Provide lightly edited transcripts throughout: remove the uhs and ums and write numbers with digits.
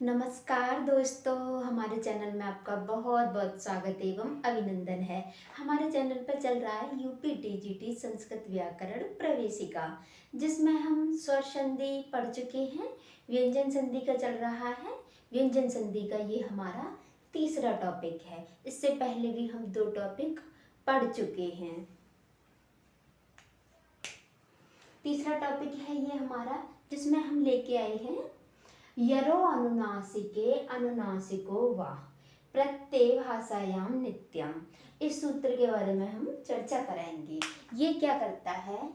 नमस्कार दोस्तों, हमारे चैनल में आपका बहुत बहुत स्वागत एवं अभिनंदन है। हमारे चैनल पर चल रहा है यूपी टीजीटी संस्कृत व्याकरण प्रवेशिका, जिसमें हम स्वर संधि पढ़ चुके हैं। व्यंजन संधि का चल रहा है। व्यंजन संधि का ये हमारा तीसरा टॉपिक है। इससे पहले भी हम 2 टॉपिक पढ़ चुके हैं। तीसरा टॉपिक है ये हमारा, जिसमें हम लेके आए हैं यरो अनुनासिके अनुनासिको वा प्रत्यय भाषायाम नित्यम। इस सूत्र के बारे में हम चर्चा करेंगे। ये क्या करता है?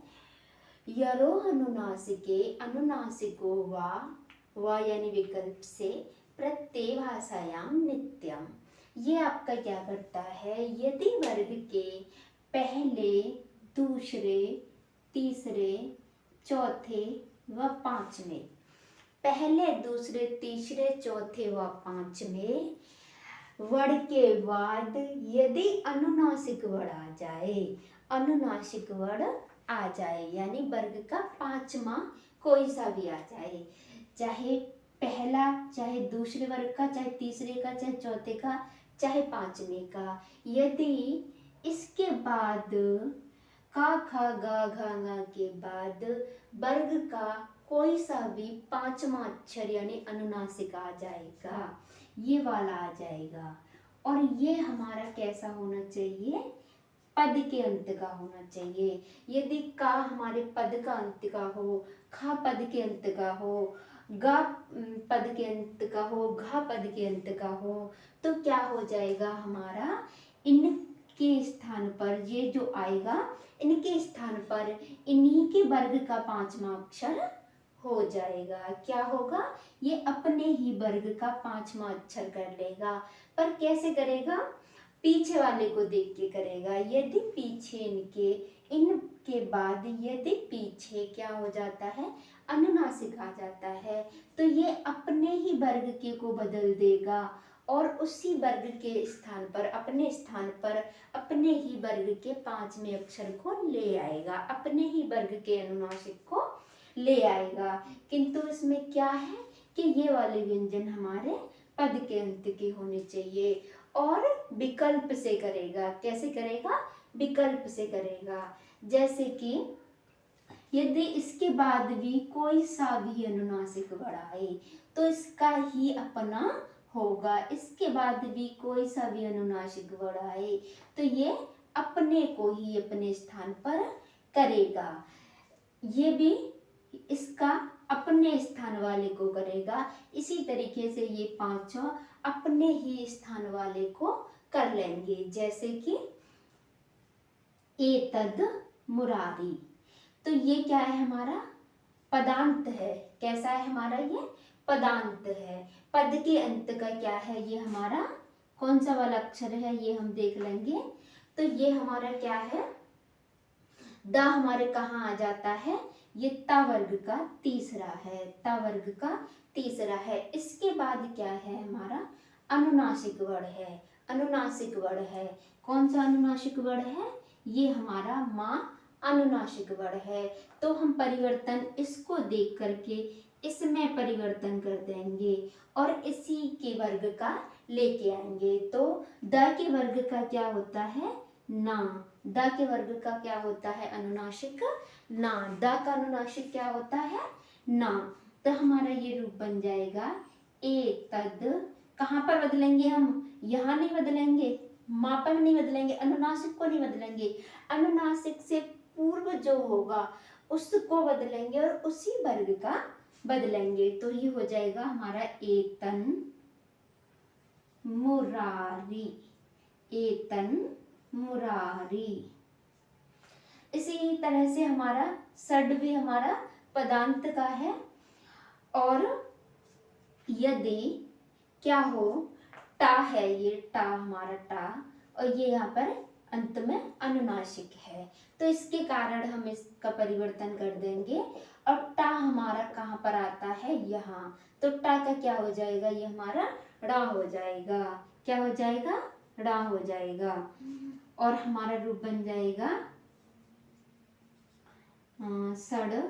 यरो अनुनासिके अनुनासिको वा यानी विकल्प से प्रत्यय भाषायाम नित्यम। ये आपका क्या करता है? यदि वर्ग के पहले, दूसरे, तीसरे, चौथे व पांचवें, पहले, दूसरे, तीसरे, चौथे व पांचवें वर्ण के बाद यदि अनुनासिक वर्ण आ जाए, अनुनासिक वर्ण आ जाए यानी वर्ग का पांचवा कोई सा भी आ जाए, चाहे पहला, चाहे दूसरे वर्ग का, चाहे तीसरे का, चाहे चौथे का, चाहे पांचवें का, यदि इसके बाद का, खा, गा, घा, ङा के बाद वर्ग का कोई सा भी पांचवा अक्षर यानी अनुनासिक आ जाएगा, ये वाला आ जाएगा। और ये हमारा कैसा होना चाहिए? पद के अंत का होना चाहिए। यदि का हमारे पद का अंत का हो, खा पद के अंत का हो, गा पद के अंत का हो, घा पद के अंत का हो, तो क्या हो जाएगा हमारा? इनके स्थान पर ये जो आएगा, इनके स्थान पर इन्हीं के वर्ग का पांचवा अक्षर हो जाएगा। क्या होगा? ये अपने ही वर्ग का पांचवा अक्षर कर लेगा। पर कैसे करेगा? पीछे वाले को देख के करेगा। यदि पीछे इनके बाद यदि पीछे क्या हो जाता है? अनुनासिक आ जाता है, तो ये अपने ही वर्ग के को बदल देगा और उसी वर्ग के स्थान पर, अपने स्थान पर अपने ही वर्ग के पांचवें अक्षर को ले आएगा, अपने ही वर्ग के अनुनासिक को ले आएगा। किंतु इसमें क्या है कि ये वाले व्यंजन हमारे पद के अंत के होने चाहिए और विकल्प से करेगा। कैसे करेगा? विकल्प से करेगा। जैसे कि यदि इसके बाद भी कोई सा भी अनुनासिक वर्ण आए तो इसका ही अपना होगा। इसके बाद भी कोई सा भी अनुनासिक वर्ण आए तो ये अपने को ही अपने स्थान पर करेगा। ये भी इसका अपने स्थान वाले को करेगा। इसी तरीके से ये पांचों अपने ही स्थान वाले को कर लेंगे। जैसे कि एतद मुरारी, तो ये क्या है? हमारा पदांत है। कैसा है हमारा? ये पदांत है। पद के अंत का क्या है? ये हमारा कौन सा वाला अक्षर है? ये हम देख लेंगे। तो ये हमारा क्या है? द हमारे कहाँ आ जाता है? ये ता वर्ग का तीसरा है। ता वर्ग का तीसरा है। इसके बाद क्या है हमारा? अनुनासिक वर्ण है। अनुनासिक वर्ण है। कौन सा अनुनासिक वर्ण है? ये हमारा माँ अनुनासिक वर्ण है। तो हम परिवर्तन इसको देख करके इसमें परिवर्तन कर देंगे और इसी के वर्ग का लेके आएंगे। तो द के वर्ग का क्या होता है? ना। द के वर्ग का क्या होता है? अनुनासिक ना। द का अनुनासिक क्या होता है? ना। तो हमारा ये रूप बन जाएगा एतद। कहाँ पर बदलेंगे हम? यहाँ नहीं बदलेंगे, माँ पर नहीं बदलेंगे, अनुनासिक को नहीं बदलेंगे। अनुनासिक से पूर्व जो होगा उसको बदलेंगे और उसी वर्ग का बदलेंगे। तो ये हो जाएगा हमारा एतन मुरारी। एतन मुरारी। इसी तरह से हमारा सड भी हमारा पदांत का है। और यदि क्या हो? टा है, ये टा हमारा टा, और ये यहाँ पर अंत में अनुनासिक है, तो इसके कारण हम इसका परिवर्तन कर देंगे और टा हमारा कहाँ पर आता है? यहाँ। तो टा का क्या हो जाएगा? ये हमारा ड़ा हो जाएगा। क्या हो जाएगा? ड़ा हो जाएगा। और हमारा रूप बन जाएगा सड़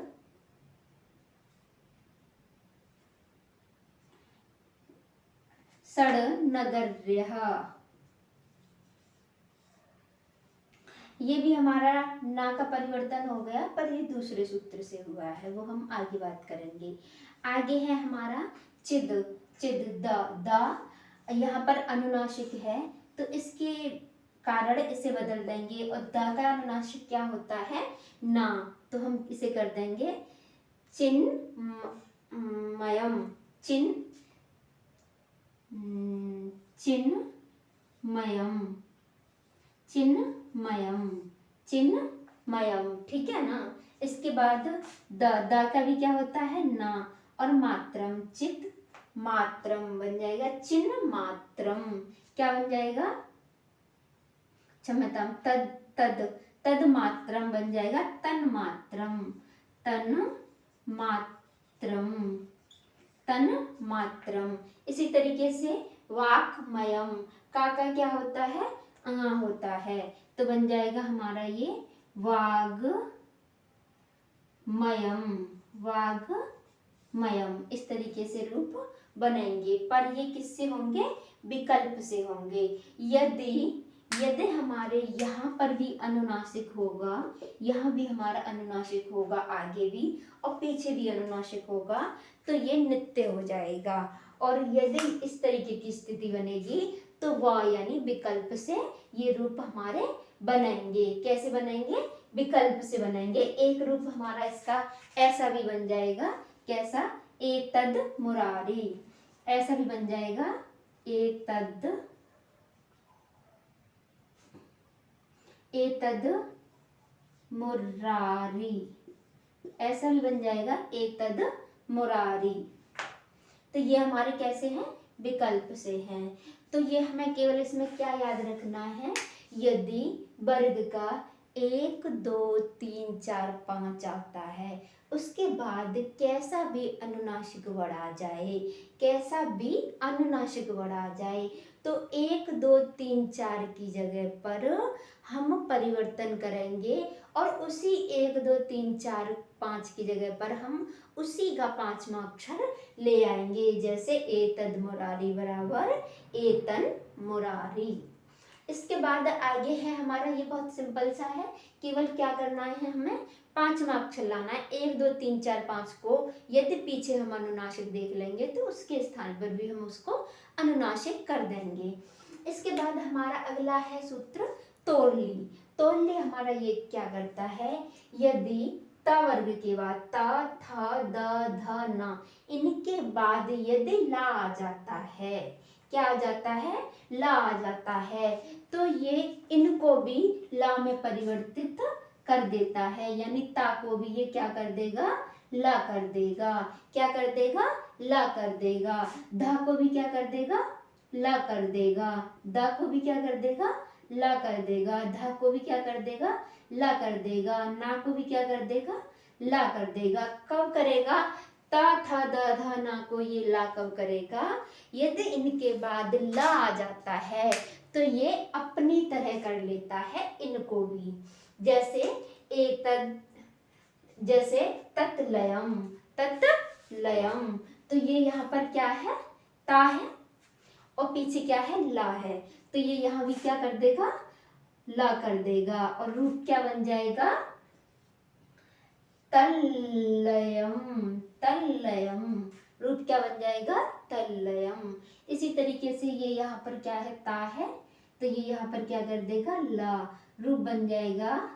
सड़ नगर्यः। ये भी हमारा ना का परिवर्तन हो गया, पर ये दूसरे सूत्र से हुआ है, वो हम आगे बात करेंगे। आगे है हमारा चिद। चिद द यहाँ पर अनुनासिक है, तो इसके कारण इसे बदल देंगे, और द का अनुनासिक क्या होता है? ना। तो हम इसे कर देंगे चिन्मयम। चिन्मयम। चिन्मयम। चिन्मयम, ठीक है ना। इसके बाद द का भी क्या होता है? ना। और मात्रम, चित मात्रम बन जाएगा चिन्ह मात्रम। क्या बन जाएगा? क्षमता। तद तद तद मात्रम बन जाएगा तन मात्रम। तन मात्रम। तन मात्रम। इसी तरीके से वाक्मयम, का क्या होता है? अ होता है, तो बन जाएगा हमारा ये वाग्मयम। वाग्मयम। इस तरीके से रूप बनेंगे, पर ये किससे होंगे? विकल्प से होंगे। यदि हमारे यहाँ पर भी अनुनासिक होगा, यहाँ भी हमारा अनुनासिक होगा, आगे भी और पीछे भी अनुनासिक होगा, तो ये नित्य हो जाएगा। और यदि इस तरीके की स्थिति बनेगी तो वह यानी विकल्प से ये रूप हमारे बनेंगे। कैसे बनेंगे? विकल्प से बनेंगे। एक रूप हमारा इसका ऐसा भी बन जाएगा। कैसा? एतद मुरारी, ऐसा भी बन जाएगा। एतद मुरारी, ऐसा भी बन जाएगा। एतद मुरारी। तो ये हमारे कैसे हैं? विकल्प से हैं। तो ये हमें केवल इसमें क्या याद रखना है? यदि वर्ग का 1 2 3 4 5 आता है, उसके बाद कैसा भी अनुनासिक वर्ड आ जाए, कैसा भी अनुनासिक वर्ड आ जाए, तो 1 2 3 4 की जगह पर हम परिवर्तन करेंगे, और उसी 1 2 3 4 5 की जगह पर हम उसी का 5वां अक्षर ले आएंगे। जैसे एतद मुरारी बराबर एतन मुरारी। इसके बाद आगे है हमारा, ये बहुत सिंपल सा है, केवल क्या करना है? हमें 5वां अक्षर लाना है। 1 2 3 4 5 को यदि पीछे हम अनुनासिक देख लेंगे तो उसके स्थान पर भी हम उसको अनुनासिक कर देंगे। इसके बाद हमारा अगला है सूत्र तोड़ली। तोड़ली हमारा ये क्या करता है? यदि त वर्ग के बाद त थ द ध न, इनके बाद यदि ला आ जाता है, क्या आ जाता है? ला आ जाता है, तो ये इनको भी ला में परिवर्तित कर देता है, यानी ता को भी ये क्या कर देगा? ला कर देगा। क्या कर देगा? ला कर देगा। धा को भी क्या कर देगा? ला कर देगा। दा को भी क्या कर देगा? ला कर देगा। धा को भी क्या कर देगा? ला कर देगा। ना को भी क्या कर देगा? ला कर देगा। कब करेगा? ता था दा धा ना को ये ला कब करेगा? यदि इनके बाद ला आ जाता है तो ये अपनी तरह कर लेता है इनको भी। जैसे एतद, जैसे तत्लयम। तत्लयम, तो ये यहाँ पर क्या है? ता है, और पीछे क्या है? ला है, तो ये यहाँ भी क्या कर देगा? ला कर देगा, और रूप क्या बन जाएगा? तल्लयम। तल्लयम, रूप क्या बन जाएगा? तल्लयम। इसी तरीके से ये यहाँ पर क्या है? ता है, तो ये यहाँ पर क्या कर देगा? ला, रूप बन जाएगा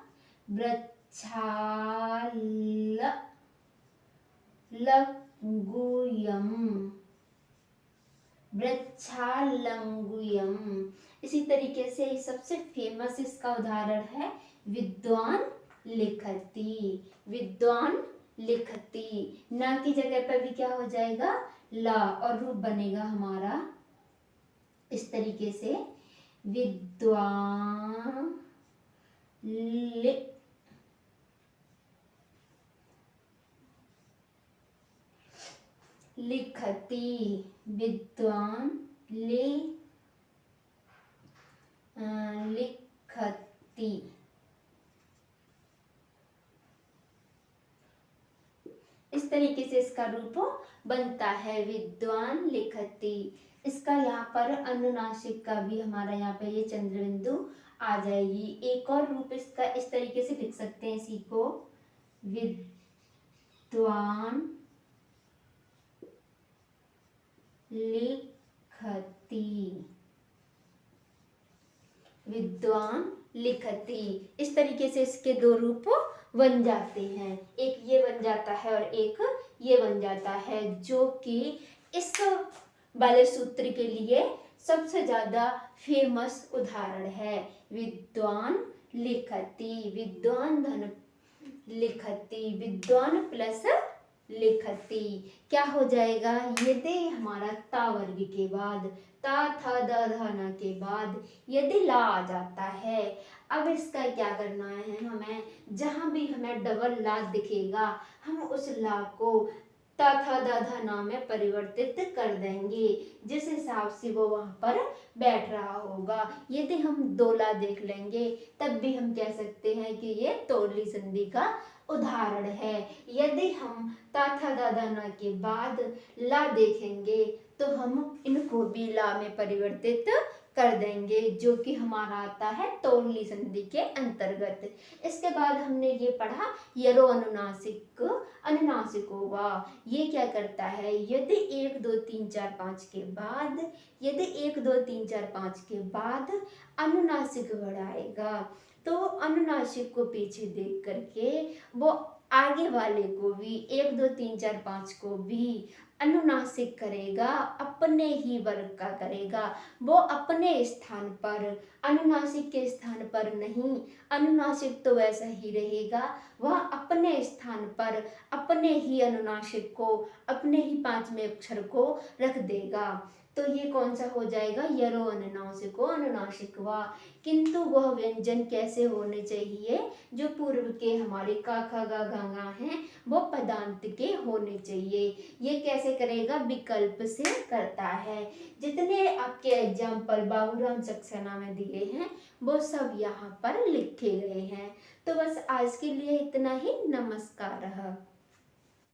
वृक्षालंगुयम। वृक्षालंगुयम। इसी तरीके से सबसे फेमस इसका उदाहरण है विद्वान लिखती। विद्वान लिखती, ना की जगह पर भी क्या हो जाएगा? ला, और रूप बनेगा हमारा इस तरीके से विद्वान लिखती। विद्वान लिखती। इस तरीके से इसका रूप बनता है, विद्वान लिखति। इसका यहाँ पर अनुनासिक का भी हमारा यहाँ पे ये चंद्र बिंदु आ जाएगी। एक और रूप इसका इस तरीके से लिख सकते हैं, इसी को विद्वान लिखति, विद्वान लिखति। इस तरीके से इसके दो रूप बन जाते हैं, एक ये बन जाता है और एक ये बन जाता है, जो कि इस वाले सूत्र के लिए सबसे ज्यादा फेमस उदाहरण है। विद्वान लिखति, विद्वान धन लिखति, विद्वान प्लस लिखति क्या हो जाएगा, यदि हमारा ता वर्ग के बाद ता था द ध न के बाद यदि ला आ जाता है, अब इसका क्या करना है, हमें जहां भी हमें डबल ला दिखेगा हम उस ला को ता था द ध न में परिवर्तित कर देंगे, जिस हिसाब से वो वहां पर बैठ रहा होगा। यदि हम दो ला देख लेंगे तब भी हम कह सकते हैं कि ये तोड़ली संधि का उदाहरण है। यदि हम ता था दा दा ना के बाद ला देखेंगे तो हम इनको भी ला में परिवर्तित कर देंगे, जो कि हमारा आता है तोड़ली संधि के अंतर्गत। इसके बाद हमने ये पढ़ा यरो अनुनासिक, अनुनासिको वा। ये क्या करता है, यदि 1 2 3 4 5 के बाद, यदि 1 2 3 4 5 के बाद अनुनासिक बढ़ाएगा तो अनुनासिक को पीछे देख करके वो आगे वाले को भी 1 2 3 4 5 को भी अनुनासिक करेगा, अपने ही वर्ग का करेगा। वो अपने स्थान पर, अनुनासिक के स्थान पर नहीं, अनुनासिक तो वैसा ही रहेगा, वह अपने स्थान पर अपने ही अनुनासिक को, अपने ही 5वें अक्षर को रख देगा। तो ये कौन सा हो जाएगा, यरो अनुनासिको अनुनासिकवा। किंतु वह व्यंजन कैसे होने चाहिए, जो पूर्व के हमारे का खा गा घा गा हैं वो पदांत के होने चाहिए। ये कैसे करेगा, विकल्प से करता है। जितने आपके एग्जाम्पल बाबूराम सक्सेना में दिए हैं वो सब यहाँ पर लिखे गए हैं। तो बस आज के लिए इतना ही। नमस्कार।